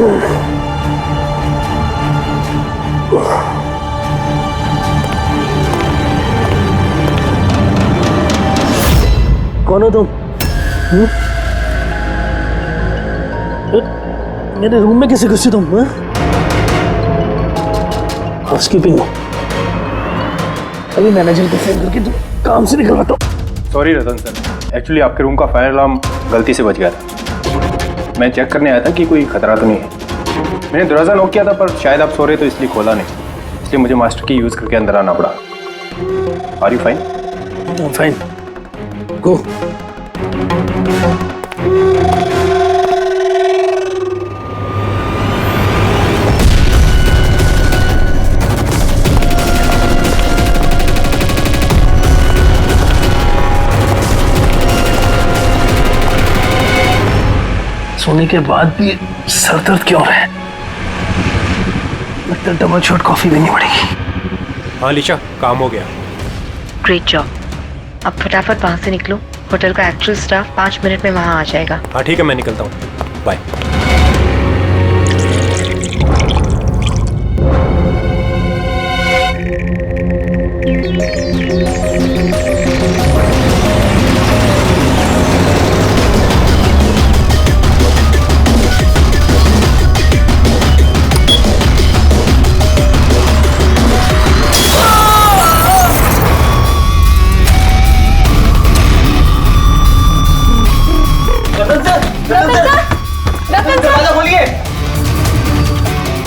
कौन हो तुम? मेरे रूम में कैसे घुसे तुम? हाउसकीपिंग हो? अभी मैनेजर को फोन करके तुम काम से निकलवाता हूँ। सॉरी रतन सर, एक्चुअली आपके रूम का फायर अलार्म गलती से बज गया था। मैं चेक करने आया था कि कोई खतरा तो नहीं है। मैंने दरवाज़ा नॉक किया था पर शायद आप सो रहे तो इसलिए खोला नहीं, इसलिए मुझे मास्टर की यूज़ करके अंदर आना पड़ा। Are you fine? Fine, go. सोने के बाद भी सर दर्द क्यों है? लगता है डबल शॉट कॉफी पीनी पड़ेगी। हाँ लिशा, काम हो गया। Great job. अब फटाफट वहाँ से निकलो, होटल का एक्चुअल स्टाफ 5 मिनट में वहाँ आ जाएगा। हाँ ठीक है, मैं निकलता हूँ, बाय।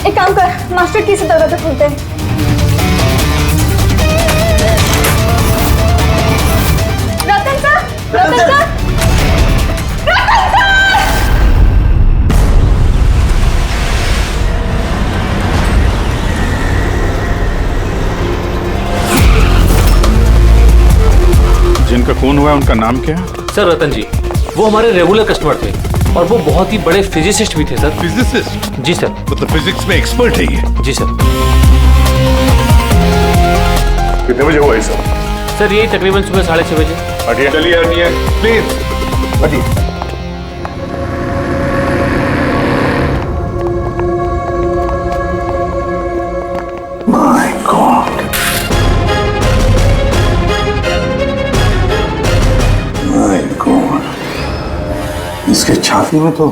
एक काम कर, मास्टर की से दरवाजा खोलते हैं। रतन सर, रतन सर, रतन सर! जिनका खून हुआ है उनका नाम क्या है? सर रतन जी, वो हमारे रेगुलर कस्टमर थे और वो बहुत ही बड़े फिजिसिस्ट भी थे सर। फिजिसिस्ट? जी सर। मतलब फिजिक्स में एक्सपर्ट है ये? जी सर। कितने बजे हुआ ये सब? सर यही तकरीबन सुबह 6:30 बजे। हटिए, चलिए हटिए, प्लीज हटिए। माय गॉड, माय गॉड, इसके छाती में तो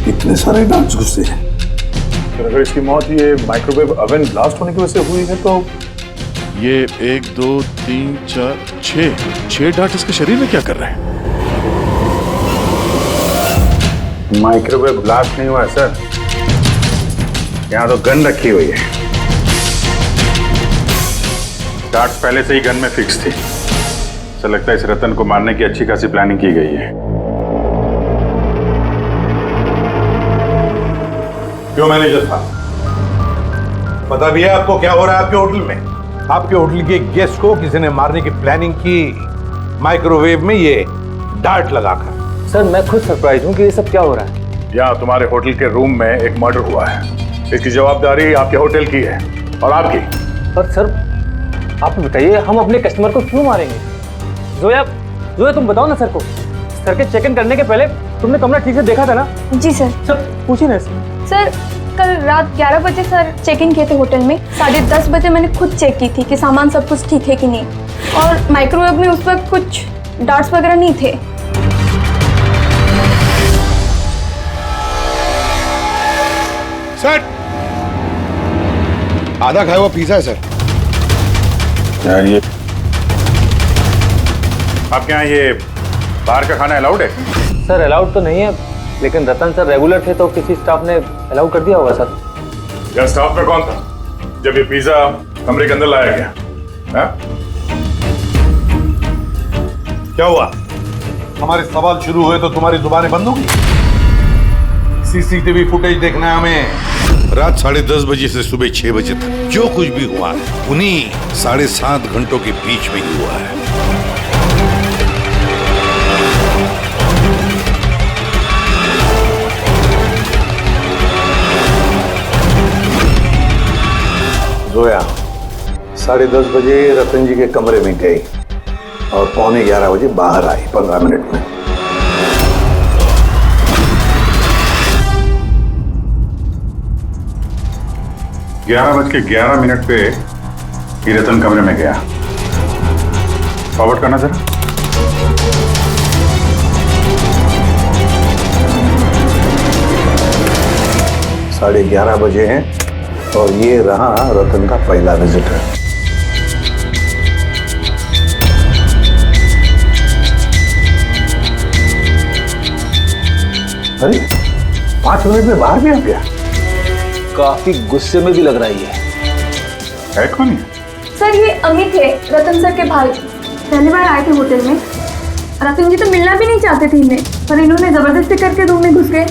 इतने सारे डार्ट्स घुसे हैं। अगर इसकी मौत ये माइक्रोवेव ओवन ब्लास्ट होने की वजह से हुई है तो ये 1 2 3 4 6 डार्ट इसके शरीर में क्या कर रहे हैं? माइक्रोवेव ब्लास्ट नहीं हुआ सर, यहाँ तो गन रखी हुई है। डार्ट्स पहले से ही गन में फिक्स थी। ऐसा लगता है इस रतन को मारने की अच्छी खासी प्लानिंग की गई है। क्यों मैनेजर साहब, पता भी है आपको क्या हो रहा है आपके होटल में? आपके होटल के गेस्ट को किसी ने मारने की प्लानिंग की, माइक्रोवेव में ये डार्ट लगाकर। सर मैं खुद सरप्राइज हूँ कि ये सब क्या हो रहा है। यहाँ तुम्हारे होटल के रूम में एक मर्डर हुआ है, इसकी जवाबदारी आपके होटल की है और आपकी। पर सर आप बताइए, हम अपने कस्टमर को क्यों मारेंगे? जोया, जोया तुम बताओ ना सर को। सर के चेक इन करने के पहले तुमने कमरा ठीक से देखा था ना? जी सर। सर पूछिए ना सर, कल रात 11 बजे सर चेक इन किए थे होटल में। 10:30 बजे मैंने खुद चेक की थी कि सामान सब कुछ ठीक है कि नहीं, और माइक्रोवेव में उस वक्त कुछ डार्ट्स वगैरह नहीं थे। सर, आधा खाया हुआ पिज़्ज़ा है सर। यार ये आपके यहाँ ये बाहर का खाना अलाउड है? सर अलाउड तो नहीं है, लेकिन रतन सर रेगुलर थे तो किसी स्टाफ ने अलाउ कर दिया होगा सर। यार स्टाफ में कौन था जब ये पिज़्ज़ा कमरे के अंदर लाया गया? हा? क्या हुआ? हमारे सवाल शुरू हुए तो तुम्हारी जुबानें बंद हो गई? सीसीटीवी फुटेज देखना है हमें। रात 10:30 बजे से सुबह 6 बजे तक जो कुछ भी हुआ उन्हीं 7.5 घंटों के बीच में ही हुआ है। जोया 10:30 बजे रतन जी के कमरे में गई और 11:15 बजे बाहर आई 15 मिनट में। 11:11 पे ये रतन कमरे में गया। फॉरवर्ड करना सर। साढ़े 11 बजे हैं और ये रहा रतन का पहला विजिटर। अरे 5 मिनट में बाहर भी आ गया। काफी गुस्से में भी लग रहा है कौन है? सर ये अमित है, रतन सर के भाई। पहली बार आए थे होटल में। रतन जी तो मिलना भी नहीं चाहते थे इन्हें, पर इन्होंने जबरदस्ती करके रूम में घुस गए।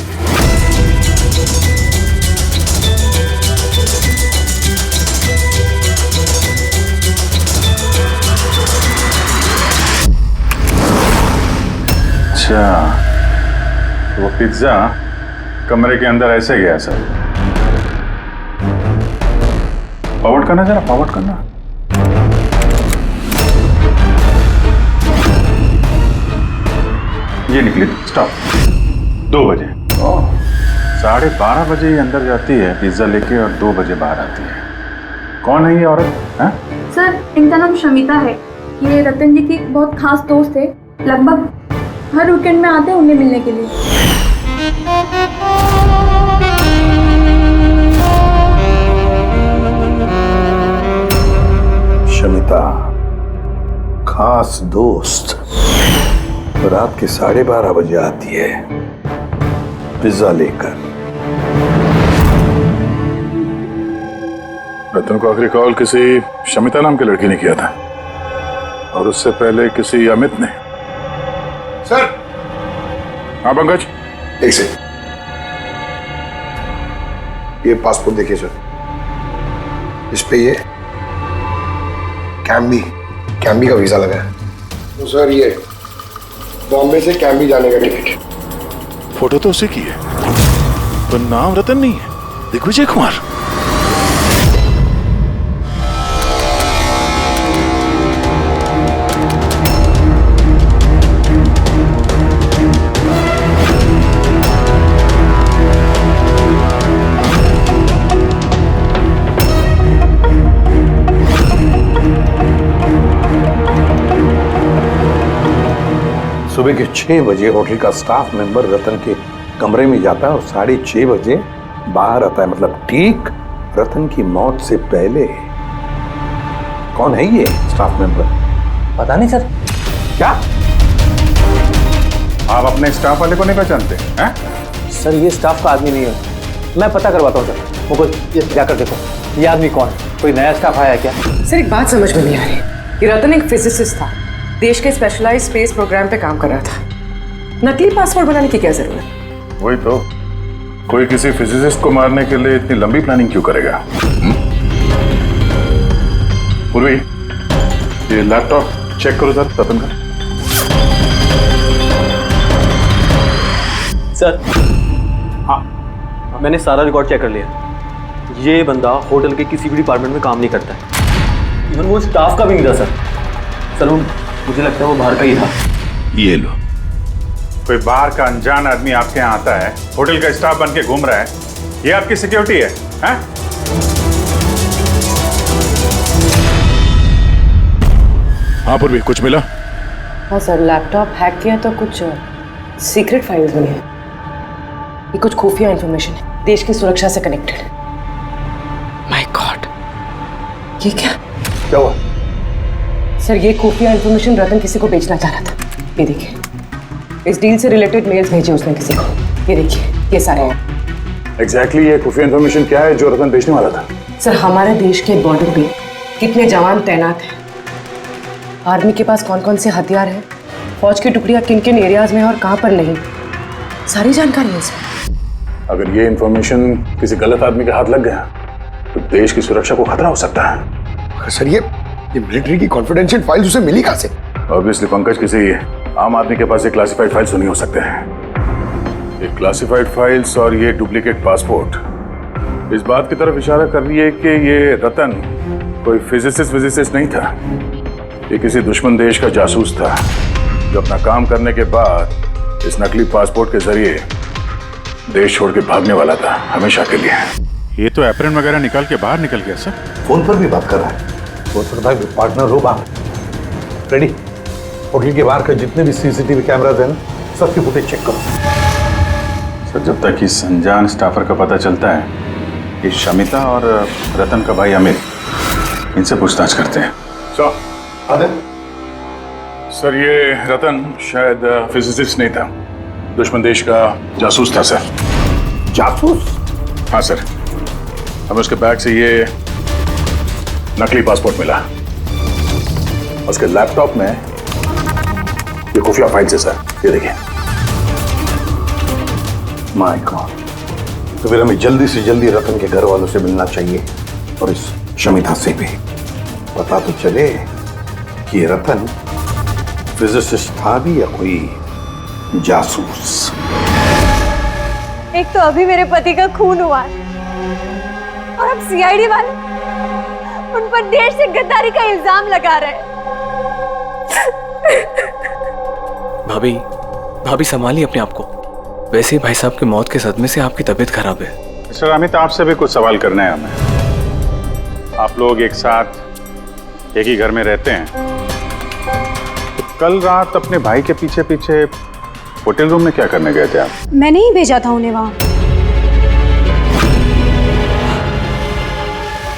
अच्छा, वो पिज्जा कमरे के अंदर ऐसे गया सर। फॉरवर्ड करना जरा, फॉरवर्ड करना। ये निकली स्टॉप 2 बजे। 12:30 बजे ये अंदर जाती है पिज्जा लेके और 2 बजे बाहर आती है। कौन है ये औरत? हैं? सर इनका नाम शमिता है। ये रतन जी की बहुत खास दोस्त है। लगभग हर वीकेंड में आते हैं उन्हें मिलने के लिए। शमिता खास दोस्त रात के 12:30 बजे आती है पिज्जा लेकर। रतन को आखिरी कॉल किसी शमिता नाम की लड़की ने किया था और उससे पहले किसी अमित ने। सर। हाँ पंकज, एक सेकंड, ये पासपोर्ट देखिए सर। इस पे ये कैम्बी का वीजा लगा है। तो सर ये बॉम्बे से कैम्बी जाने का टिकट है। फोटो तो उसी की है पर नाम रतन नहीं है, दिग्विजय कुमार। सुबह के 6 बजे होटल का स्टाफ मेंबर रतन के कमरे में जाता है और 6:30 बजे बाहर आता है, मतलब ठीक रतन की मौत से पहले। कौन है ये स्टाफ मेंबर? पता नहीं सर। क्या आप अपने स्टाफ वाले को नहीं पहचानते हैं? सर ये स्टाफ का आदमी नहीं है, मैं पता करवाता हूँ सर। मुकुल ये जाकर देखो ये आदमी कौन है, कोई नया स्टाफ आया है क्या? सर एक बात समझ में नहीं आ रही। ये रतन एक फिजिसिस्ट था, देश के स्पेशलाइज्ड स्पेस प्रोग्राम पे काम कर रहा था। नकली पासपोर्ट बनाने की क्या जरूरत? वही तो, कोई किसी फिजिसिस्ट को मारने के लिए इतनी लंबी प्लानिंग क्यों करेगा? पूर्वी, ये लैपटॉप चेक करो सर रतन का। सर हाँ, मैंने सारा रिकॉर्ड चेक कर लिया। ये बंदा होटल के किसी भी डिपार्टमेंट में काम नहीं करता है, इवन वो स्टाफ का भी नहीं था सर। सर मुझे लगता है वो बाहर का ही था। ये लो। कोई बाहर का अनजान आदमी आपके यहाँ आता है, होटल का स्टाफ बन के घूम रहा है, ये आपकी सिक्योरिटी है? हैं? हाँ पूर्वी, कुछ मिला? हाँ सर, लैपटॉप हैक किया तो कुछ सीक्रेट फाइल्स मिली है। ये कुछ खुफिया इंफॉर्मेशन है, देश की सुरक्षा से कनेक्टेड। माय गॉड, ये क्या हुआ? सर ये खुफिया इंफॉर्मेशन रतन किसी को बेचना चाह रहा था। ये देखिए, इस डील से रिलेटेड मेल्स भेजे उसने किसी को। ये देखिए, ये सारे हैं। एग्जैक्टली ये खुफिया इंफॉर्मेशन क्या है जो रतन बेचने वाला था? सर हमारे देश के बॉर्डर पे कितने जवान तैनात हैं, आर्मी के पास कौन कौन से हथियार हैं, फौज की टुकड़ियां किन किन एरियाज में और कहाँ पर नहीं, सारी जानकारी है इसमें। अगर ये इंफॉर्मेशन किसी गलत आदमी के हाथ लग गया तो देश की सुरक्षा को खतरा हो सकता है। सर ये मिलिट्री की कॉन्फिडेंशियल फाइल्स उसे मिली कहाँ से? ऑब्वियसली पंकज, किसी आम आदमी के पास ये क्लासिफाइड फाइल्स नहीं हो सकते हैं। ये क्लासिफाइड फाइल्स और ये डुप्लीकेट पासपोर्ट इस बात की तरफ इशारा कर रही है कि ये रतन कोई फिजिसिस्ट नहीं था, ये किसी दुश्मन देश का जासूस था जो अपना काम करने के बाद इस नकली पासपोर्ट के जरिए देश छोड़ के भागने वाला था हमेशा के लिए। ये तो एप्रन वगैरह निकाल के बाहर निकल गया सर। फोन पर भी बात कर रहा है। हो सकता है पार्टनर हो बाहर। रेडी, होटल के बाहर के जितने भी सीसीटीवी कैमराज हैं ना, सबकी फुटेज चेक करो। सर जब तक इस अनजान स्टाफर का पता चलता है, ये शमिता और रतन का भाई अमित, इनसे पूछताछ करते हैं। सर ये रतन शायद फिजिसिस्ट नहीं था, दुश्मन देश का जासूस था सर। जासूस? हाँ सर, हमें उसके बैग से ये नकली पासपोर्ट मिला। उसके लैपटॉप में ये खुफिया फाइल्स है सर, ये देखिए। माय गॉड, तो फिर हमें जल्दी से जल्दी रतन के घर वालों से मिलना चाहिए और इस शमिता से भी पता तो चले कि ये रतन फिजिसिस्ट था भी या कोई जासूस। एक तो अभी मेरे पति का खून हुआ है और अब सीआईडी वाले उन पर देश से गद्दारी का इल्जाम लगा रहे हैं। भाभी संभालिए अपने आप को। वैसे ही भाई साहब की मौत के सदमे से आपकी तबीयत खराब है। मिस्टर अमित, आपसे भी कुछ सवाल करने हैं हमें। आप लोग एक साथ एक ही घर में रहते हैं, तो कल रात अपने भाई के पीछे पीछे होटल रूम में क्या करने गए थे आप? मैंने ही भेजा था उन्हें वहां।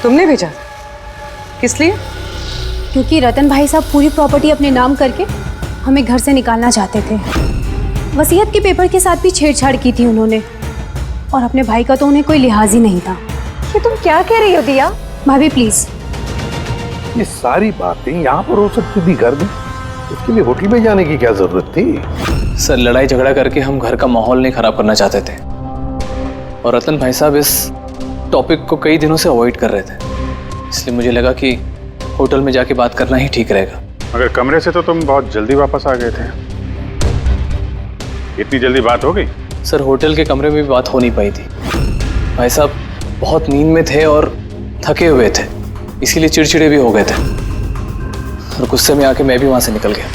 तुमने भेजा? किस लिए? क्योंकि रतन भाई साहब पूरी प्रॉपर्टी अपने नाम करके हमें घर से निकालना चाहते थे। वसीयत के पेपर के साथ भी छेड़छाड़ की थी उन्होंने, और अपने भाई का तो उन्हें कोई लिहाज ही नहीं था। ये तुम क्या कह रही हो दिया? भाभी प्लीज। ये सारी बातें यहाँ पर हो सकती थी घर में, इसके लिए होटल में जाने की क्या जरूरत थी? सर लड़ाई झगड़ा करके हम घर का माहौल नहीं खराब करना चाहते थे, और रतन भाई साहब इस टॉपिक को कई दिनों से अवॉइड कर रहे थे, इसलिए मुझे लगा कि होटल में जाके बात करना ही ठीक रहेगा। मगर कमरे से तो तुम बहुत जल्दी वापस आ गए थे, इतनी जल्दी बात हो गई? सर होटल के कमरे में भी बात हो नहीं पाई थी। भाई साहब बहुत नींद में थे और थके हुए थे, इसीलिए चिड़चिड़े भी हो गए थे, और गुस्से में आके मैं भी वहां से निकल गया।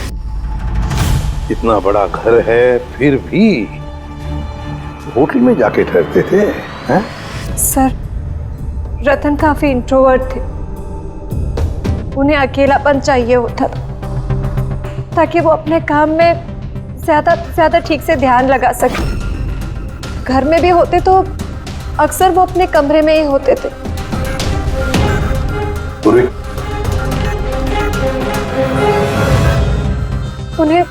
इतना बड़ा घर है फिर भी होटल में जाके ठहरते थे हैं? सर रतन काफी इंट्रोवर्ट थे, उन्हें अकेलापन चाहिए होता था ताकि वो अपने काम में ज्यादा ठीक से ध्यान लगा सके। घर में भी होते तो अक्सर वो अपने कमरे में ही होते थे। उन्हें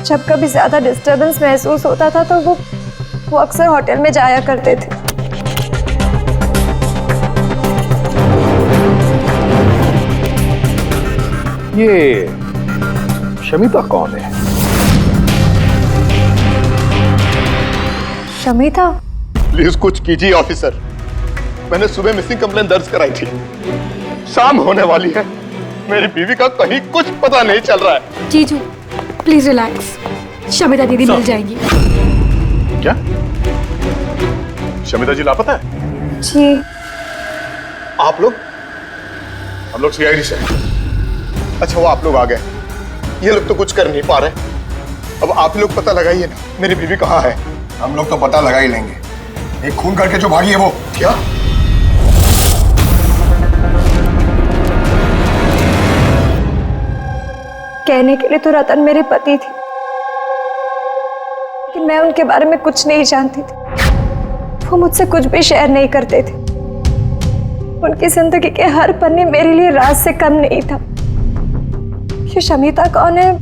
जब कभी ज्यादा डिस्टरबेंस महसूस होता था तो वो अक्सर होटल में जाया करते थे। ये शमिता कौन है? शमिता? प्लीज कुछ कीजिए ऑफिसर, मैंने सुबह मिसिंग कंप्लेन दर्ज कराई थी, शाम होने वाली है, मेरी बीवी का कहीं कुछ पता नहीं चल रहा है। जीजू प्लीज रिलैक्स, शमिता दीदी मिल जाएगी। क्या शमिता जी लापता है? जी। आप लोग? हम लोग सीआईडी से। अच्छा वो आप लोग आ गए, ये लोग तो कुछ कर नहीं पा रहे, अब आप लोग पता लगाइए ना मेरी बीवी कहाँ है। हम लोग तो पता लगा ही लेंगे, एक खून करके जो भागी है वो। क्या? कहने के लिए तो रतन मेरे पति थे, लेकिन मैं उनके बारे में कुछ नहीं जानती थी। वो मुझसे कुछ भी शेयर नहीं करते थे। उनकी जिंदगी के हर पन्ने मेरे लिए राज से कम नहीं था। ये शमिता कौन है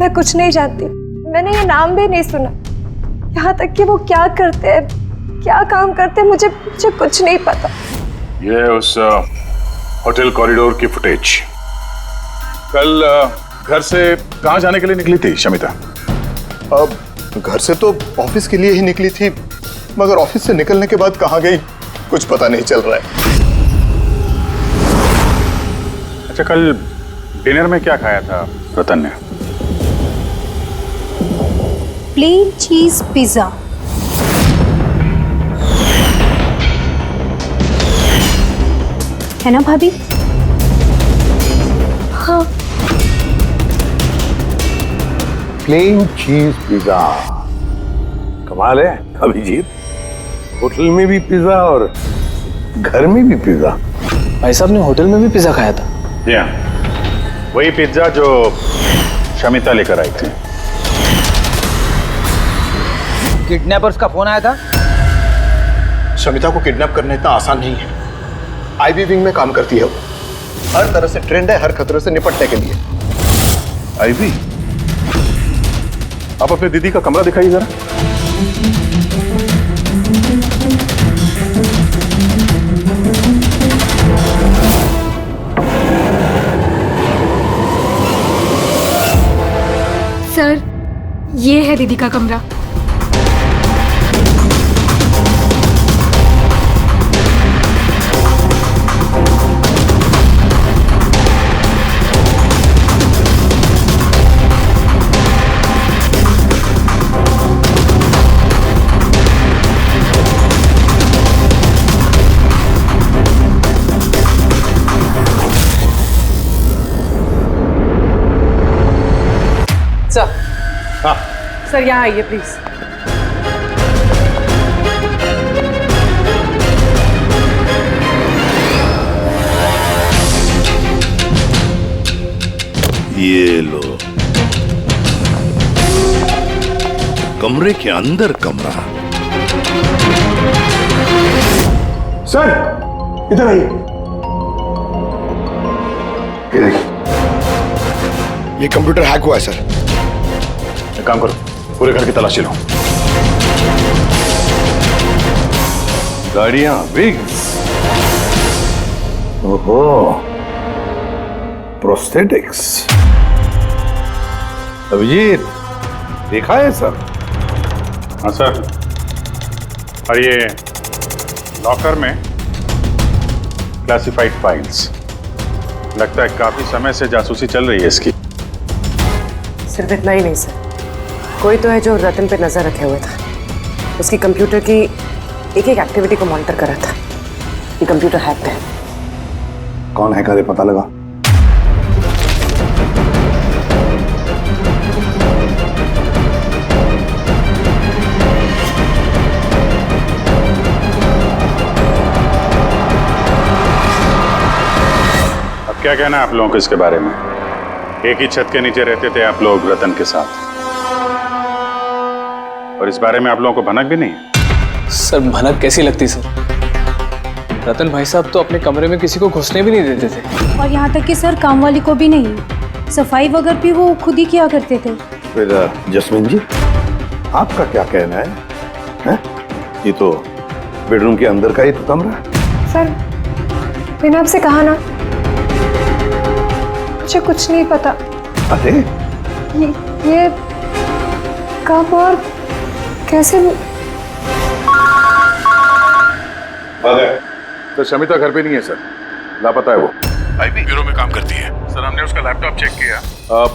मैं कुछ नहीं जानती, मैंने ये नाम भी नहीं सुना। यहाँ तक कि वो क्या करते हैं, क्या काम करते हैं, मुझे कुछ नहीं पता। ये उस होटल कॉरिडोर की फुटेज। कल घर से कहाँ जाने के लिए निकली थी शमिता? अब घर से तो ऑफिस के लिए ही निकली थी, मगर ऑफिस से निकलने के बाद कहाँ गई कुछ पता नहीं चल रहा है। अच्छा कल डिनर में क्या खाया था रतन ने? प्लेन चीज पिज्जा। है ना भाभी? हाँ। प्लेन चीज पिज्जा, कमाल है अभिजीत, होटल में भी पिज्जा और घर में भी पिज्जा? भाई साहब ने होटल में भी पिज्जा खाया था। जी हाँ, वही पिज्जा जो शमिता लेकर आई थी। किडनैपर्स का फोन आया था। शमिता को किडनैप करना इतना आसान नहीं है। आईबी विंग में काम करती है वो, हर तरह से ट्रेंड है हर खतरे से निपटने के लिए। आईवी, आप अपने दीदी का कमरा दिखाइए जरा। सर, ये है दीदी का कमरा। सर, सर यहाँ आइए प्लीज। ये लो, कमरे के अंदर कमरा। सर इधर आइए। ये कंप्यूटर हैक हुआ है सर। एक काम करो, पूरे घर की तलाशी लो। गाड़ियां, विग्स, ओहो, प्रोस्थेटिक्स। अभिजीत, देखा है सर? हाँ सर, और ये लॉकर में क्लासिफाइड फाइल्स। लगता है काफी समय से जासूसी चल रही है इसकी। सिर्फ इतना ही नहीं सर, कोई तो है जो रतन पे नजर रखे हुए था। उसकी कंप्यूटर की एक एक एक्टिविटी को मॉनिटर कर रहा था। ये कंप्यूटर हैक है। कौन हैकर है पता लगा? अब क्या कहना है आप लोगों को इसके बारे में? एक ही छत के नीचे रहते थे आप लोग रतन के साथ, और इस बारे में आप लोगों को भनक भी नहीं है। सर भनक कैसी लगती सर? रतन भाई साहब तो अपने कमरे में किसी को घुसने भी नहीं देते थे। और यहाँ तक कि सर काम वाली को भी नहीं, सफाई वगैरह भी वो खुद ही किया करते थे। फिर जस्मीन जी, आपका क्या कहना है? हैं? ये तो बेडरूम के अंदर का ही तो कमरा है। सर मैंने आपसे कहा ना, मुझे कुछ नहीं पता। अरे ये कब और कैसे? तो शमिता घर पे नहीं है सर, लापता है वो। आईबी ब्यूरो में काम करती है सर। हमने उसका लैपटॉप चेक किया।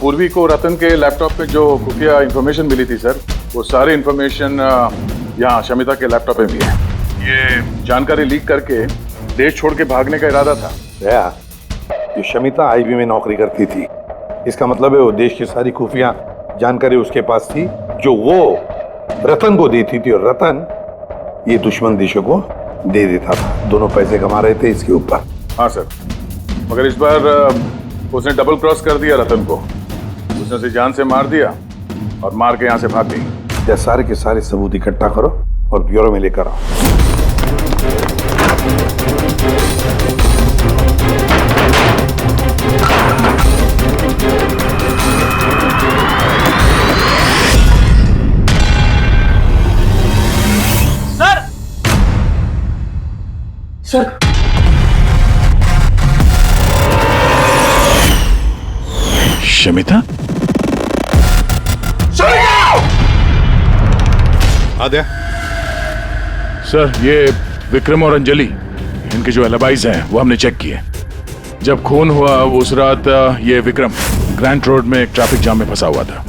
पूर्वी को रतन के लैपटॉप पे जो खुफिया इंफॉर्मेशन मिली थी सर, वो सारी इंफॉर्मेशन यहाँ शमिता के लैपटॉप में भी है। ये जानकारी लीक करके देश छोड़ के भागने का इरादा था। ये शमिता आईबी में नौकरी करती थी, इसका मतलब है वो देश की सारी खुफिया जानकारी उसके पास थी, जो वो रतन को देती थी, और रतन ये दुश्मन देशों को दे देता था। दोनों पैसे कमा रहे थे इसके ऊपर। हाँ सर, मगर इस बार उसने डबल क्रॉस कर दिया रतन को। उसने उसे जान से मार दिया और मार के यहाँ से भाग गई। या सारे के सारे सबूत इकट्ठा करो और ब्यूरो में लेकर आओ। सर शमिता? आद्या, सर ये विक्रम और अंजलि, इनके जो एलिबाइज हैं वो हमने चेक किए। जब खून हुआ उस रात ये विक्रम ग्रैंड रोड में एक ट्रैफिक जाम में फंसा हुआ था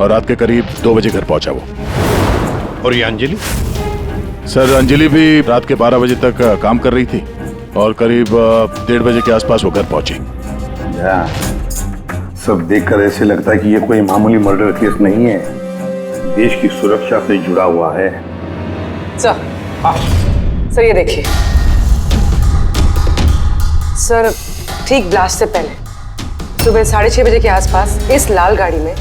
और रात के करीब 2 बजे घर पहुंचा वो। और ये अंजलि? सर अंजलि भी रात के 12 बजे तक काम कर रही थी और करीब 1:30 बजे के आसपास वो घर पहुंची। सब देखकर ऐसे लगता है कि ये कोई मामूली मर्डर केस नहीं है, देश की सुरक्षा से जुड़ा हुआ है। सर, सर ये देखिए, सर ठीक ब्लास्ट से पहले सुबह 6:30 बजे के आसपास इस लाल गाड़ी में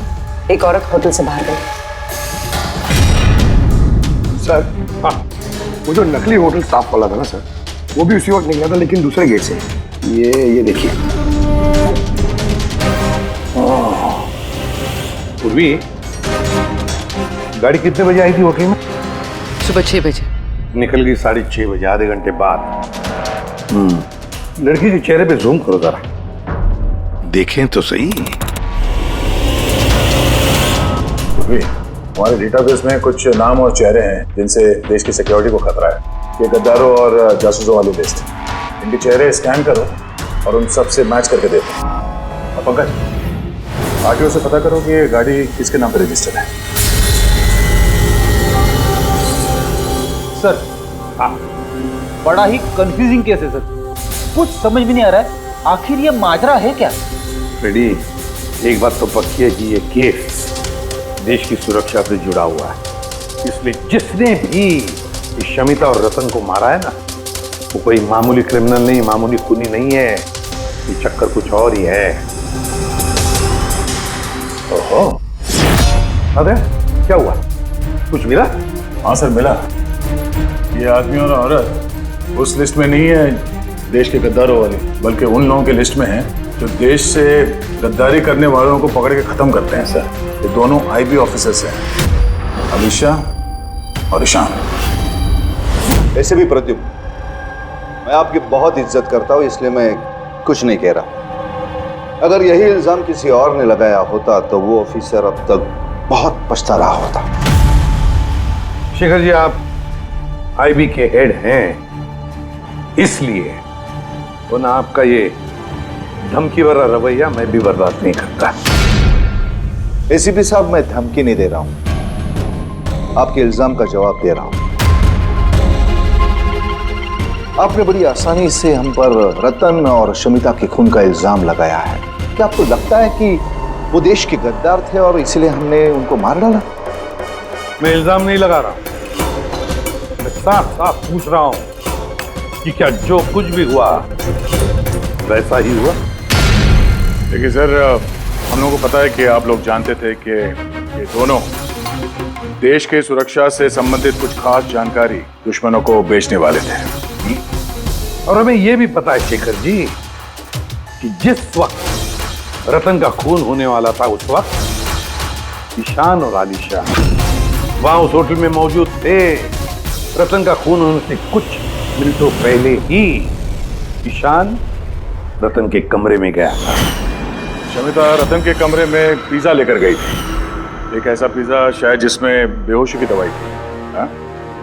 एक औरत होटल से बाहर गई। सर हाँ, वो जो नकली होटल स्टाफ वाला था ना सर, वो भी उसी वक्त निकला था, लेकिन दूसरे गेट से। ये देखिए। पूर्वी, गाड़ी कितने बजे आई थी होटल में? सुबह 6 बजे। निकल गई 6:30 बजे, आधे घंटे बाद। लड़की के चेहरे पे जूम करो जरा, देखें तो सही। हमारे डेटाबेस में कुछ नाम और चेहरे हैं जिनसे देश की सिक्योरिटी को खतरा है। ये गद्दारों और जासूसों वाली लिस्ट। इनके चेहरे स्कैन करो और उन सब से मैच करके देखो। और पंकज, आरटीओ से पता करो कि ये गाड़ी किसके नाम पर रजिस्टर्ड है। सर बड़ा ही कंफ्यूजिंग केस है सर, कुछ समझ भी नहीं आ रहा है आखिर ये माजरा है क्या। फ्रेडी, एक बात तो पक्की है कि ये केस देश की सुरक्षा से जुड़ा हुआ है, इसलिए जिसने भी इस शमिता और रतन को मारा है ना, वो कोई मामूली क्रिमिनल नहीं, मामूली खूनी नहीं है। ये चक्कर कुछ और ही है। ओहो, अरे क्या हुआ, कुछ मिला? हाँ सर, मिला। ये आदमी और औरत उस लिस्ट में नहीं है देश के गद्दारों वाली, बल्कि उन लोगों की लिस्ट में है जो देश से गद्दारी करने वालों को पकड़ के खत्म करते हैं सर। ये दोनों आईबी ऑफिसर्स हैं, अलीशा और ईशान। ऐसे भी प्रद्युम्न, मैं आपकी बहुत इज्जत करता हूँ, इसलिए मैं कुछ नहीं कह रहा। अगर यही इल्जाम किसी और ने लगाया होता तो वो ऑफिसर अब तक बहुत पछता रहा होता। शेखर जी, आप आईबी के हेड हैं, इसलिए तो ना आपका ये धमकी भरा रवैया मैं भी बर्दाश्त नहीं करता। एसीपी साहब, मैं धमकी नहीं दे रहा हूं, आपके इल्जाम का जवाब दे रहा हूं। आपने बड़ी आसानी से हम पर रतन और शमिता के खून का इल्जाम लगाया है। क्या आपको लगता है कि वो देश के गद्दार थे और इसलिए हमने उनको मार डाला? मैं इल्जाम नहीं लगा रहा, मैं साफ साफ पूछ रहा हूं कि क्या जो कुछ भी हुआ वैसा ही हुआ? देखिए सर, हम लोगों को पता है कि आप लोग जानते थे कि ये दोनों देश के सुरक्षा से संबंधित कुछ खास जानकारी दुश्मनों को बेचने वाले थे। और हमें यह भी पता है शेखर जी कि जिस वक्त रतन का खून होने वाला था, उस वक्त ईशान और आलिशा वहां उस होटल में मौजूद थे। रतन का खून होने से कुछ मिनटों पहले ही ईशान रतन के कमरे में गया था। शमिता रतन के कमरे में पिज्जा लेकर गई थी, एक ऐसा पिज्जा शायद जिसमें बेहोशी की दवाई थी। हा?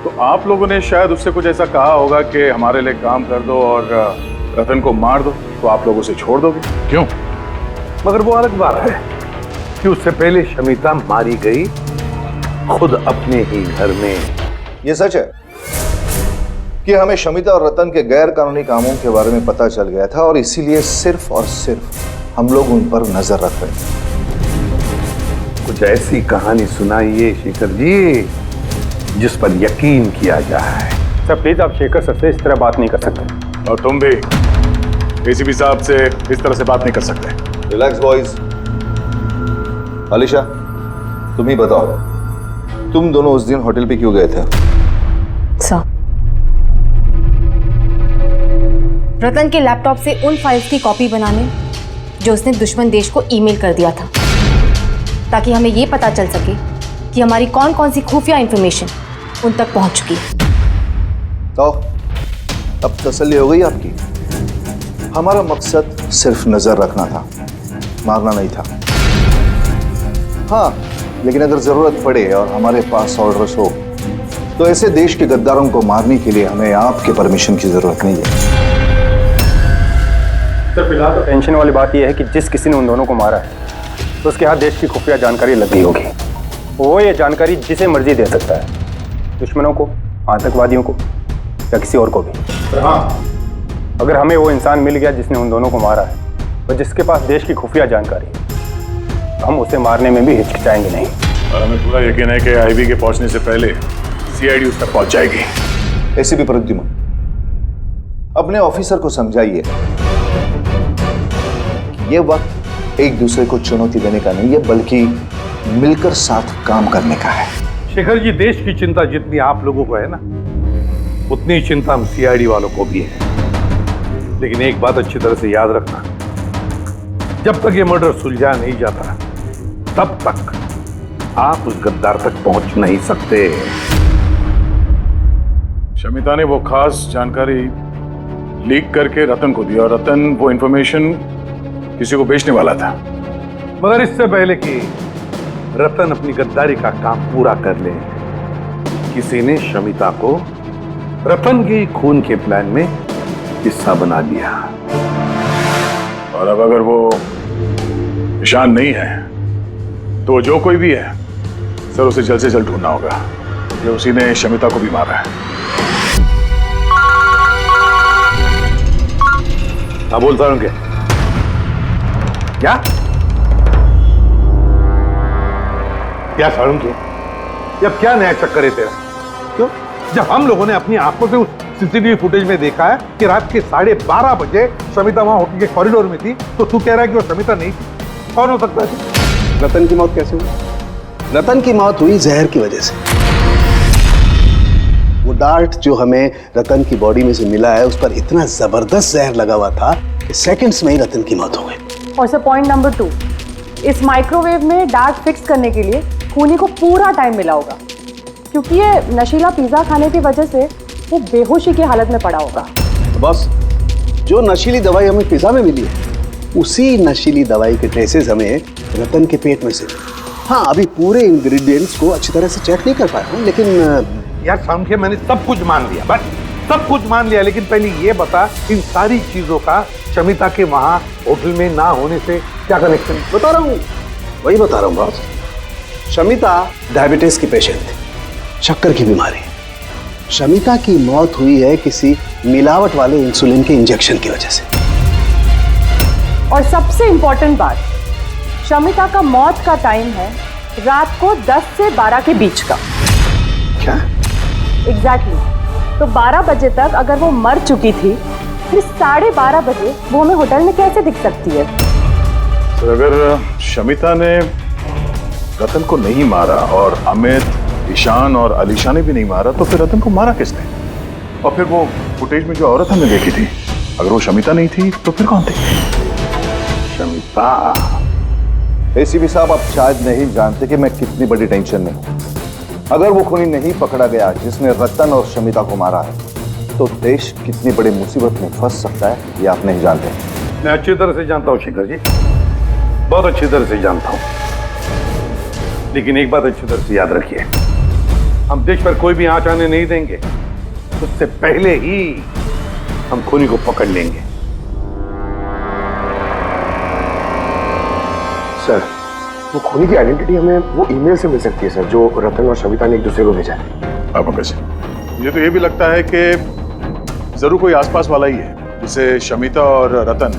तो आप लोगों ने शायद उससे कुछ ऐसा कहा होगा कि हमारे लिए काम कर दो और रतन को मार दो, तो आप लोग उसे छोड़ दोगे। क्यों? मगर वो अलग बात है कि उससे पहले शमिता मारी गई खुद अपने ही घर में। ये सच है कि हमें शमिता और रतन के गैर कानूनी कामों के बारे में पता चल गया था और इसीलिए सिर्फ और सिर्फ हम लोग उन पर नजर रख रहे थे। कुछ ऐसी कहानी सुनाइए शेखर जी जिस पर यकीन किया जाए। सर प्लीज, आप शेखर सर से इस तरह बात नहीं कर सकते। और तुम भी एसीपी साहब से इस तरह से बात नहीं कर सकते। Relax boys. अलीशा, तुम ही बताओ, तुम दोनों उस दिन होटल पे क्यों गए थे? सर, रतन के लैपटॉप से उन फाइल्स की कॉपी बनाने जो उसने दुश्मन देश को ईमेल कर दिया था, ताकि हमें ये पता चल सके कि हमारी कौन कौन सी खुफिया इंफॉर्मेशन उन तक पहुंच चुकी है। तो अब तसल्ली हो गई आपकी? हमारा मकसद सिर्फ नजर रखना था, मारना नहीं था। हाँ, लेकिन अगर जरूरत पड़े और हमारे पास ऑर्डर्स हो तो ऐसे देश के गद्दारों को मारने के लिए हमें आपके परमिशन की जरूरत नहीं है। सर फिलहाल तो टेंशन वाली बात यह है कि जिस किसी ने उन दोनों को मारा है तो उसके हाथ देश की खुफिया जानकारी लग गई होगी। वो ये जानकारी जिसे मर्जी दे सकता है, दुश्मनों को, आतंकवादियों को या किसी और को भी। हाँ, अगर हमें वो इंसान मिल गया जिसने उन दोनों को मारा है और जिसके पास देश की खुफिया जानकारी है, तो हम उसे मारने में भी हिचकिचाएंगे नहीं। और हमें पूरा यकीन है कि आईबी के पहुंचने से पहले सीआईडी उस तक पहुंच जाएगी। एसीपी प्रद्युम्न, अपने ऑफिसर को समझाइए ये वक्त एक दूसरे को चुनौती देने का नहीं है, बल्कि मिलकर साथ काम करने का है। शेखर जी, देश की चिंता जितनी आप लोगों को है ना, उतनी चिंता हम सीआईडी वालों को भी है। लेकिन एक बात अच्छी तरह से याद रखना, जब तक ये मर्डर सुलझा नहीं जाता तब तक आप उस गद्दार तक पहुंच नहीं सकते। शमिता ने वो खास जानकारी लीक करके रतन को दी और रतन वो इंफॉर्मेशन किसी को बेचने वाला था। मगर इससे पहले कि रतन अपनी गद्दारी का काम पूरा कर ले, किसी ने शमिता को रतन के खून के प्लान में हिस्सा बना लिया। और अब अगर वो ईशान नहीं है तो जो कोई भी है सर, उसे जल्द से जल्द ढूंढना होगा। ये उसी ने शमिता को भी मारा है। हाँ, बोलता हूं क्या क्या सारुण के? अब क्या नया चक्कर है तेरा? क्यों? जब हम लोगों ने अपनी आंखों से उस सीसीटीवी फुटेज में देखा है कि रात के 12:30 बजे शमिता वहां होटल के कॉरिडोर में थी, तो तू कह रहा है कि वो शमिता नहीं थी? कौन हो सकता है? रतन की मौत कैसे हुई? रतन की मौत हुई जहर की वजह से। वो डार्ट जो हमें रतन की बॉडी में से मिला है, उस पर इतना जबरदस्त जहर लगा हुआ था कि सेकंड्स में ही रतन की मौत हो गई। और सर पॉइंट नंबर 2, इस माइक्रोवेव में डार्ट फिक्स करने के लिए खूनी को पूरा टाइम मिला होगा, क्योंकि ये नशीला पिज्जा खाने की वजह से वो बेहोशी की हालत में पड़ा होगा। बस जो नशीली दवाई हमें पिज्जा में मिली है, उसी नशीली दवाई के ट्रेसेस हमें रतन के पेट में से। हाँ, अभी पूरे इंग्रेडिएंट्स को अच्छी तरह से चेक नहीं कर पाया हूँ, लेकिन यार सामने मैंने सब कुछ मान लिया, बस सब कुछ मान लिया, लेकिन पहले ये बता, इन सारी चीजों का शमिता के वहां होटल में ना होने से क्या कनेक्शन? बता रहा हूँ, वही बता रहा हूँ बॉस। शमिता डायबिटीज की पेशेंट थी, शक्कर की बीमारी। शमिता की मौत हुई है किसी मिलावट वाले इंसुलिन के इंजेक्शन की वजह से। और सबसे इंपॉर्टेंट बात, शमिता का मौत का टाइम है रात को 10 से 12 के बीच का। क्या? एग्जैक्टली। तो 12 बजे तक अगर वो मर चुकी थी, फिर 12:30 बजे वो हमें होटल में कैसे दिख सकती है? तो अगर शमिता ने रतन को नहीं मारा और अमित, ईशान और अलीशा ने भी नहीं मारा, तो फिर रतन को मारा किसने? और फिर वो फुटेज में जो औरत हमने देखी थी, अगर वो शमिता नहीं थी तो फिर कौन थी? शमिता। एसीपी साहब, आप शायद नहीं जानते कि मैं कितनी बड़ी टेंशन में हूं। अगर वो खूनी नहीं पकड़ा गया जिसने रतन और शमिता को मारा है, तो देश कितनी बड़ी मुसीबत में फंस सकता है, ये आप नहीं जानते। मैं अच्छी तरह से जानता हूँ शेखर जी, बहुत अच्छी तरह से जानता हूँ। लेकिन एक बात अच्छी तरह से याद रखिए, हम देश पर कोई भी आंच आने नहीं देंगे, उससे पहले ही हम खूनी को पकड़ लेंगे। सर, वो खूनी की आइडेंटिटी हमें वो ईमेल से मिल सकती है सर, जो रतन और शमिता ने एक दूसरे को भेजा है। अब कैसे? मुझे तो ये भी लगता है कि जरूर कोई आसपास वाला ही है, जिसे शमिता और रतन,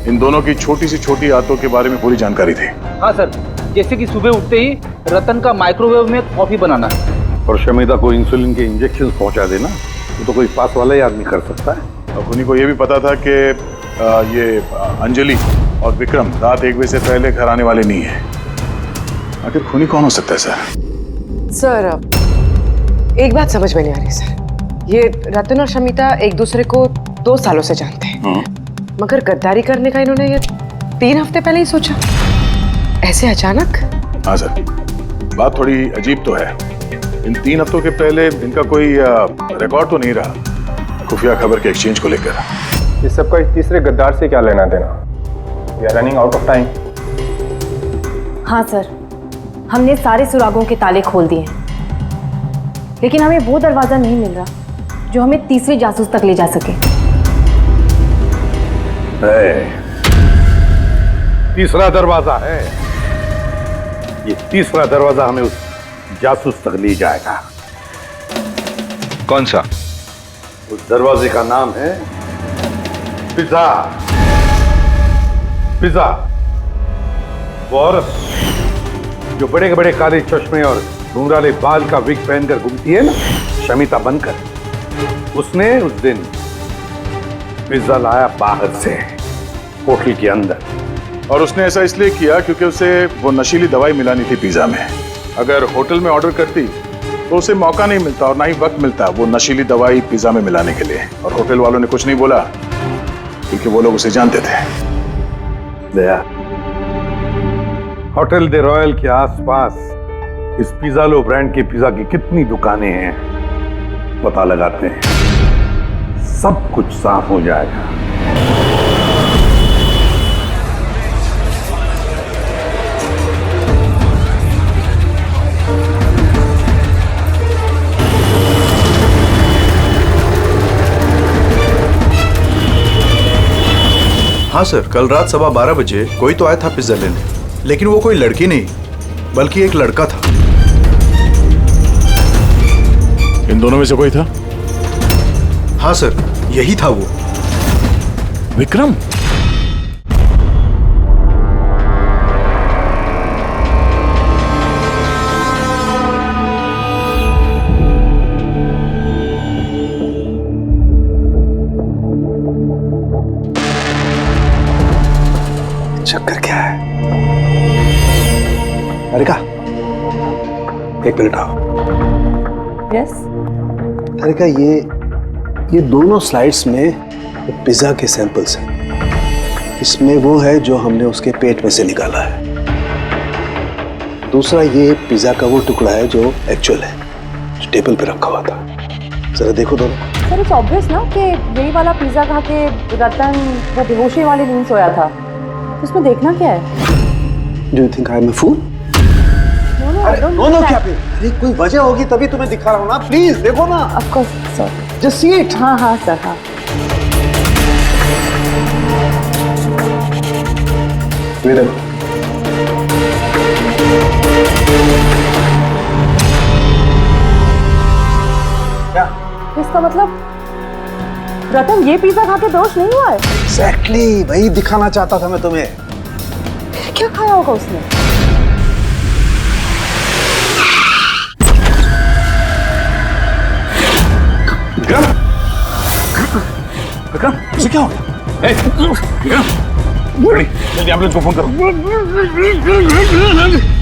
इन दोनों की छोटी सी छोटी आदतों के बारे में पूरी जानकारी थी। हाँ सर, जैसे कि सुबह उठते ही रतन का माइक्रोवेव में कॉफी बनाना और शमिता को इंसुलिन के इंजेक्शन पहुंचा देना, वो तो कोई पास वाला ही आदमी कर सकता है। और खूनी को ये भी पता था कि ये अंजलि और विक्रम रात 1 बजे से पहले घर आने वाले नहीं है। आखिर खूनी कौन हो सकता है सर? सर, एक बात समझ में नहीं आ रही सर। ये रतन और शमिता एक दूसरे को 2 सालों से जानते हैं, मगर गद्दारी करने का इन्होंने ये 3 हफ्ते पहले ही सोचा, ऐसे अचानक? हाँ सर, बात थोड़ी अजीब तो है। इन 3 हफ्तों के पहले इनका कोई रिकॉर्ड तो नहीं रहा खुफिया खबर के एक्सचेंज को लेकर। इस सबका तीसरे गद्दार से क्या लेना देना? We are running out of time. हाँ सर, हमने सारे सुरागों के ताले खोल दिए, लेकिन हमें वो दरवाजा नहीं मिल रहा जो हमें तीसरे जासूस तक ले जा सके। तीसरा दरवाजा है, ये तीसरा दरवाजा हमें उस जासूस तक ले जाएगा। कौन सा? उस दरवाजे का नाम है पिज्जा। पिज्जा, वो औरत जो बड़े बड़े काले चश्मे और घुंघराले बाल का विग पहनकर घूमती है ना, शमिता बनकर, उसने उस दिन पिज्जा लाया बाहर से होटल के अंदर, और उसने ऐसा इसलिए किया क्योंकि उसे वो नशीली दवाई मिलानी थी पिज्जा में। अगर होटल में ऑर्डर करती तो उसे मौका नहीं मिलता और ना ही वक्त मिलता वो नशीली दवाई पिज्जा में मिलाने के लिए। और होटल वालों ने कुछ नहीं बोला क्योंकि वो लोग उसे जानते थे। दया, होटल दे रॉयल के आसपास इस पिज़्ज़ालो ब्रांड के पिज्जा की कितनी दुकानें हैं पता लगाते हैं, सब कुछ साफ हो जाएगा। हाँ सर, कल रात 12:15 बजे कोई तो आया था पिज्जा लेने, लेकिन वो कोई लड़की नहीं बल्कि एक लड़का था। इन दोनों में से कोई था? हाँ सर, यही था वो। विक्रम? चक्कर क्या है? अरिका, एक मिनट आओ। यस। अरिका, ये दोनों स्लाइड्स में पिज्जा के सैंपल्स हैं। इसमें वो है जो हमने उसके पेट में से निकाला है। दूसरा ये पिज्जा का वो टुकड़ा है जो एक्चुअल है, जो टेबल पे रखा हुआ था। जरा देखो दोनों। सर, इट्स ऑब्वियस ना कि यही वाला पिज्जा खा के रतन वो बेहोशी वाली नींद सोया था। उसमें देखना क्या है? Do you think I am a fool? No क्या पे? अरे कोई वजह होगी तभी तुम्हें दिखा रहा हूँ ना। प्लीज देखो ना। Of course sir. Just see it. हाँ हाँ सर, हाँ। क्या? इसका मतलब रतन ये पिज्जा खा के दोष नहीं हुआ है? Exactly, वही दिखाना चाहता था मैं तुम्हें। क्या खाया होगा उसने? विक्रम, विक्रम, उसे क्या हो गया? जल्दी एम्बुलेंस को फोन करो।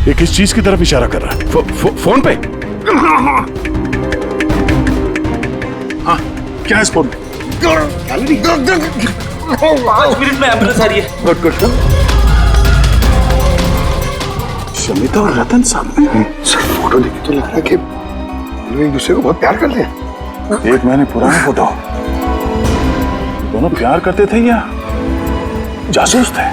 ये किस चीज की तरफ इशारा कर रहा है? फोन पे? हाँ, क्या है इस फोन पे? 5 मिनट में एम्बुलेंस आ रही है। Good good. शमिता और रतन सामने हैं। सर, फोटो देखी तो लग रहा है कि लोग एक दूसरे को बहुत प्यार करते हैं। 1 महीने पुराना फोटो। दोनों प्यार करते थे या जासूस थे?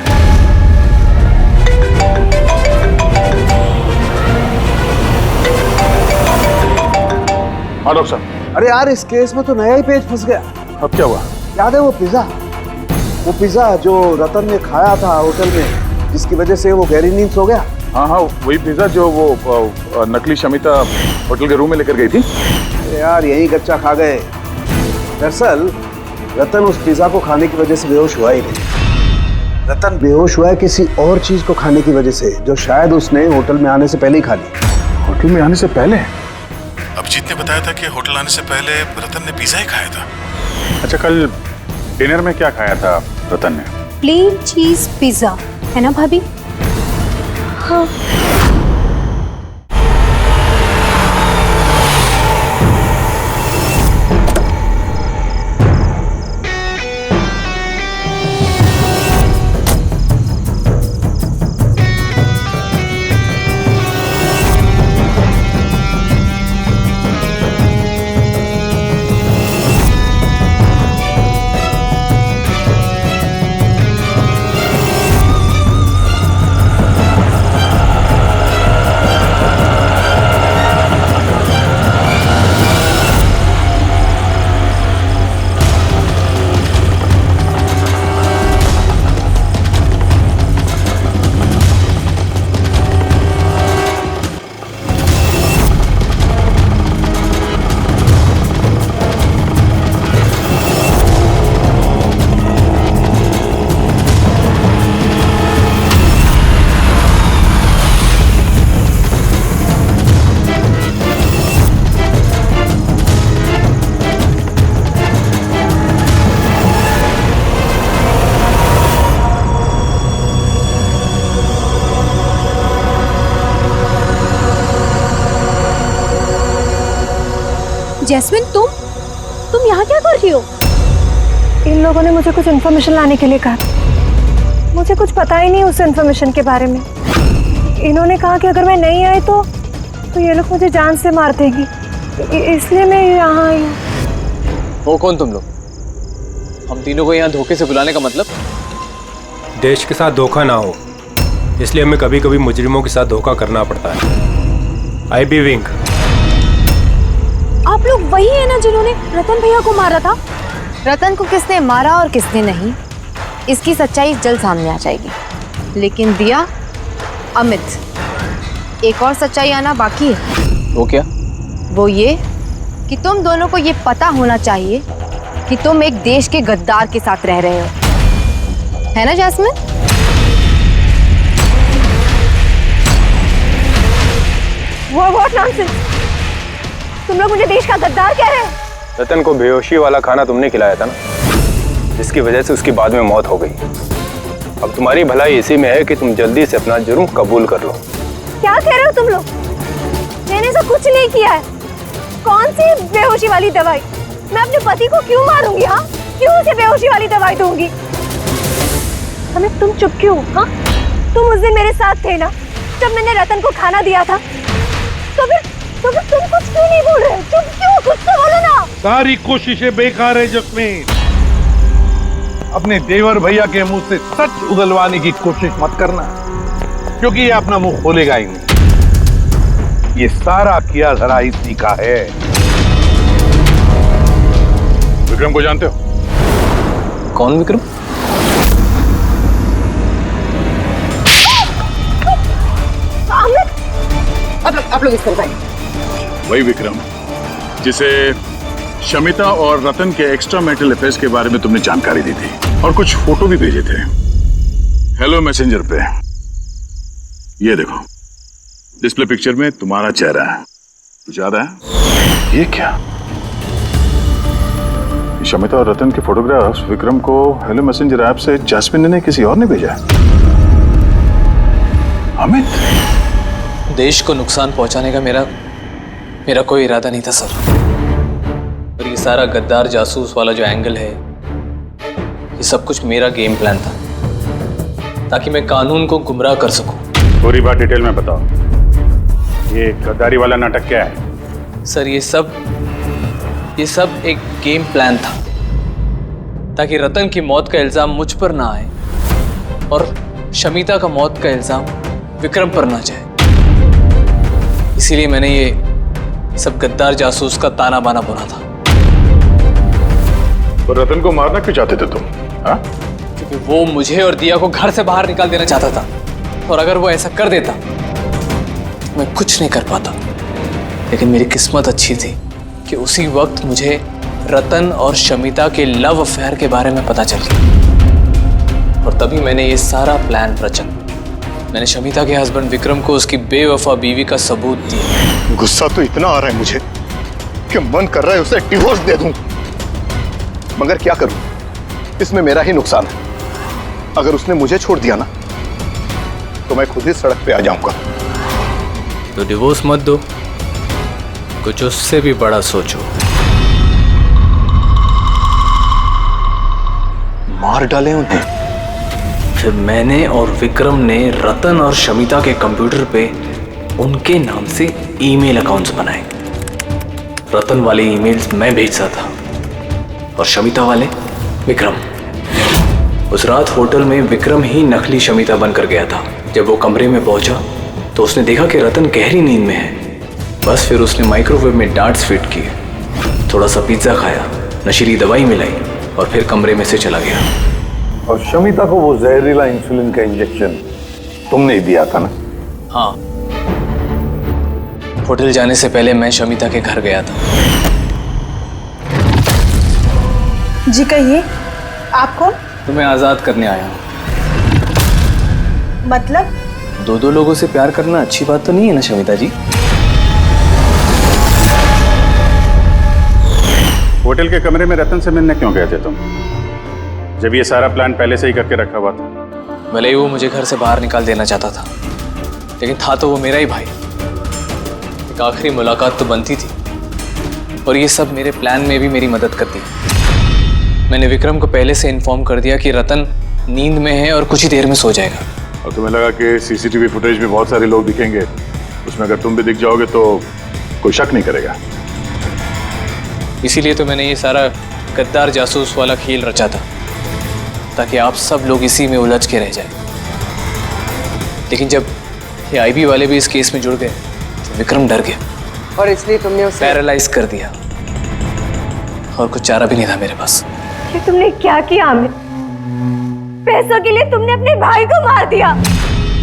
हाँ डॉक्टर साहब। अरे यार, इस केस में तो नया ही पेज फंस गया। अब क्या हुआ? याद है वो पिज्जा जो रतन ने खाया था होटल में, जिसकी वजह से वो गहरी नींद सो गया। हाँ हाँ, वही पिज्जा जो वो नकली शमिता होटल के रूम में लेकर गई थी। यार, यही कच्चा खा गए। दरअसल रतन उस पिज्जा को खाने की वजह से बेहोश हुआ ही नहीं। रतन बेहोश हुआ है किसी और चीज को खाने की वजह से, जो शायद उसने होटल में आने से पहले ही खा ली। होटल में आने से पहले? अभिजीत ने बताया था कि होटल आने से पहले रतन ने पिज्जा ही खाया था। अच्छा, कल डिनर में क्या खाया था रतन ने? प्लेन चीज पिज्जा, है ना भाभी? हाँ। जैस्मिन, तुम यहाँ क्या कर रही हो? इन लोगों ने मुझे कुछ इन्फॉर्मेशन लाने के लिए कहा। मुझे कुछ पता ही नहीं उस इन्फॉर्मेशन के बारे में। इन्होंने कहा कि अगर मैं नहीं आई तो ये लोग मुझे जान से मार देंगी, इसलिए मैं यहाँ आई हूँ। वो कौन तुम लोग? हम तीनों को यहाँ धोखे से बुलाने का मतलब? देश के साथ धोखा ना हो, इसलिए हमें कभी कभी मुजरिमों के साथ धोखा करना पड़ता है। आई बी विंक। आप लोग वही है ना जिन्होंने रतन भैया को मारा था? रतन को किसने मारा और किसने नहीं, इसकी सच्चाई जल्द सामने आ जाएगी। लेकिन दिया, अमित, एक और सच्चाई आना बाकी है। वो क्या? वो ये कि तुम दोनों को ये पता होना चाहिए कि तुम एक देश के गद्दार के साथ रह रहे हो, है ना जैस्मिन? What nonsense! तुम लोग मुझे देश का गद्दार कह रहे हैं? रतन को बेहोशी वाला खाना तुमने खिलाया था ना, जिसकी वजह से उसकी बाद में मौत हो गई। अब तुम्हारी भलाई इसी में है कि तुम जल्दी से अपना जुर्म कबूल कर लो। क्या कह रहे हो तुम लोग? मैंने ऐसा कुछ नहीं किया है। कौन सी बेहोशी वाली दवाई? मैं अपने पति को क्यों मारूंगी? हाँ, क्यों उसे बेहोशी वाली दवाई दूंगी? हमें तुम चुप क्यों? हाँ, तुम उस दिन मेरे साथ थे ना जब मैंने रतन को खाना दिया था? तो फिर तुम कुछ क्यों नहीं बोल रहे? चुप क्यों? कुछ तो बोलो ना। सारी कोशिशें बेकार है जस्मीन। अपने देवर भैया के मुंह से सच उगलवाने की कोशिश मत करना, क्योंकि ये अपना मुंह खोलेगा ही नहीं। ये सारा किया धरा इसी का है। विक्रम को जानते हो? कौन विक्रम? आप लोग इस तरफ आइए। वही विक्रम जिसे शमिता और रतन के एक्स्ट्रा मैरिटल अफेयर्स के बारे में तुमने जानकारी दी थी और कुछ फोटो भी भेजे थे हेलो मैसेंजर पे। ये देखो, डिस्प्ले पिक्चर में तुम्हारा चेहरा है। कुछ याद है? ये क्या? शमिता और रतन के फोटोग्राफ्स विक्रम को हेलो मैसेंजर ऐप से जैस्मिन ने किसी और ने भेजा है। अमित, देश को नुकसान पहुंचाने का मेरा कोई इरादा नहीं था सर। और ये सारा गद्दार जासूस वाला जो एंगल है, ये सब कुछ मेरा गेम प्लान था, ताकि मैं कानून को गुमराह कर सकूं। पूरी बात डिटेल में बताओ। ये गद्दारी वाला नाटक क्या है? सर, ये सब एक गेम प्लान था, ताकि रतन की मौत का इल्जाम मुझ पर ना आए और शमिता का मौत का इल्जाम विक्रम पर ना जाए। इसीलिए मैंने ये सब गद्दार जासूस का ताना बाना बुना था। तो रतन को मारना क्यों चाहते थे तुम? हाँ? क्योंकि वो मुझे और दिया को घर से बाहर निकाल देना चाहता था, और अगर वो ऐसा कर देता तो मैं कुछ नहीं कर पाता। लेकिन मेरी किस्मत अच्छी थी कि उसी वक्त मुझे रतन और शमिता के लव अफेयर के बारे में पता चल गया, और तभी मैंने ये सारा प्लान रचा। मैंने शमिता के हस्बैंड विक्रम को उसकी बेवफा बीवी का सबूत दिया। गुस्सा तो इतना आ रहा है मुझे कि मन कर रहा है उसे डिवोर्स दे दूं, मगर क्या करूं? इसमें मेरा ही नुकसान है। अगर उसने मुझे छोड़ दिया ना, तो मैं खुद ही सड़क पे आ जाऊंगा। तो डिवोर्स मत दो, कुछ उससे भी बड़ा सोचो। मार डाले उन्हें। फिर मैंने और विक्रम ने रतन और शमिता के कंप्यूटर पे उनके नाम से ईमेल अकाउंट्स बनाए। रतन वाले ईमेल्स मैं भेजता था और शमिता वाले विक्रम। उस रात होटल में विक्रम ही नकली शमिता बनकर गया था। जब वो कमरे में पहुंचा तो उसने देखा कि रतन गहरी नींद में है। बस फिर उसने माइक्रोवेव में डार्ट्स फिट किए, थोड़ा सा पिज्जा खाया, नशीली दवाई मिलाई और फिर कमरे में से चला गया। और शमिता को वो जहरीला इंसुलिन का इंजेक्शन तुमने ही दिया था ना? हाँ, होटल जाने से पहले मैं शमिता के घर गया था। जी कहिए, आप कौन? तुम्हें आजाद करने आया हूँ। मतलब? दो लोगों से प्यार करना अच्छी बात तो नहीं है ना शमिता जी? होटल के कमरे में रतन से मिलने क्यों गए थे तुम, जब ये सारा प्लान पहले से ही करके रखा हुआ था? भले ही वो मुझे घर से बाहर निकाल देना चाहता था, लेकिन था तो वो मेरा ही भाई। एक आखिरी मुलाकात तो बनती थी, और ये सब मेरे प्लान में भी मेरी मदद करती है। मैंने विक्रम को पहले से इन्फॉर्म कर दिया कि रतन नींद में है और कुछ ही देर में सो जाएगा। और तुम्हें लगा कि सीसीटीवी फुटेज में बहुत सारे लोग दिखेंगे, उसमें अगर तुम भी दिख जाओगे तो कोई शक नहीं करेगा। इसीलिए तो मैंने ये सारा गद्दार जासूस वाला खेल रचा था, ताकि आप सब लोग इसी में उलझ के रह जाए। लेकिन जब ये आईबी वाले भी इस केस में जुड़ गए तो विक्रम डर गया और इसलिए तुमने उसे पैरालाइज कर दिया, और कुछ चारा भी नहीं था मेरे पास। ये तुमने क्या किया अमित? पैसों के लिए तुमने अपने भाई को मार दिया।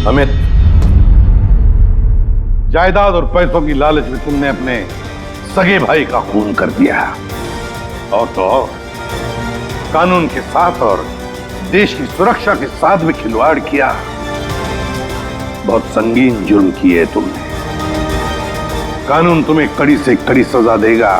अमित, जायदाद और पैसों की लालच में तुमने अपने सगे भाई का खून कर दिया, और तो और कानून के साथ और देश की सुरक्षा के साथ भी खिलवाड़ किया। बहुत संगीन जुर्म किए तुमने। कानून तुम्हें कड़ी से कड़ी सजा देगा।